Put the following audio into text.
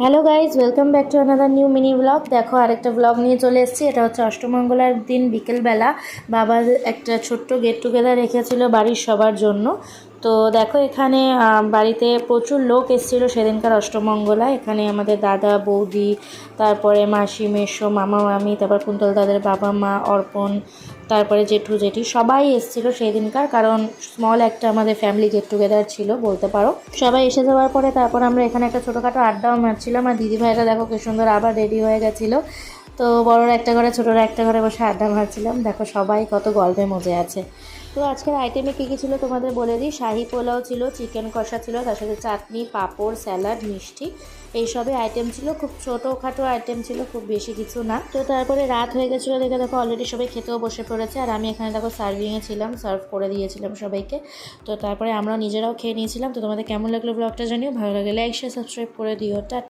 Hello guys, welcome back to another new mini blog. দেখো আরেকটা blog নিয়ে চলে এসেছি। এটা হচ্ছে অষ্টমঙ্গলার দিন বিকেলবেলা বাবার একটা ছোট্ট গেট টুগেদার রেখেছিল বাড়ির সবার জন্য। তো দেখো এখানে বাড়িতে প্রচুর লোক এসেছিলো সেদিনকার অষ্টমঙ্গলা। এখানে আমাদের দাদা বৌদি, তারপরে মাসি মেসো মামা মামি, তারপর কুন্তল দাদের বাবা মা, অর্পণ, তারপরে জেঠু জেঠি সবাই এসেছিলো সেই দিনকার। কারণ স্মল একটা আমাদের ফ্যামিলি গেট টুগেদার ছিল বলতে পারো। সবাই এসে যাওয়ার পরে তারপর আমরা এখানে একটা ছোটোখাটো আড্ডাও মারছিলাম। আর দিদিভাইরা দেখো কি সুন্দর আবার রেডি হয়ে গেছিলো। তো বড়রা একটা ঘরে ছোটোরা একটা ঘরে বসে আড্ডা মারছিলাম। দেখো সবাই কত গল্পে মজে আছে। তো আজকের আইটেমে কী কী ছিল তোমাদের বলে দিই। শাহি পোলাও ছিল, চিকেন কষা ছিল, তার সাথে চাটনি, পাঁপড়, স্যালাড, মিষ্টি, এইসবই আইটেম ছিল। খুব ছোটোখাটো আইটেম ছিল, খুব বেশি কিছু না। তো তারপরে রাত হয়ে গেছিলো দেখে দেখো অলরেডি সবাই খেতেও বসে পড়েছে। আর আমি এখানে দেখো সার্ভিংয়ে ছিলাম, সার্ভ করে দিয়েছিলাম সবাইকে। তো তারপরে আমরা নিজেরাও খেয়ে নিয়েছিলাম। তো তোমাদের কেমন লাগলো ব্লগটা জানিও, ভালো লাগলে লাইক শেয়ার সাবস্ক্রাইব করে দিও।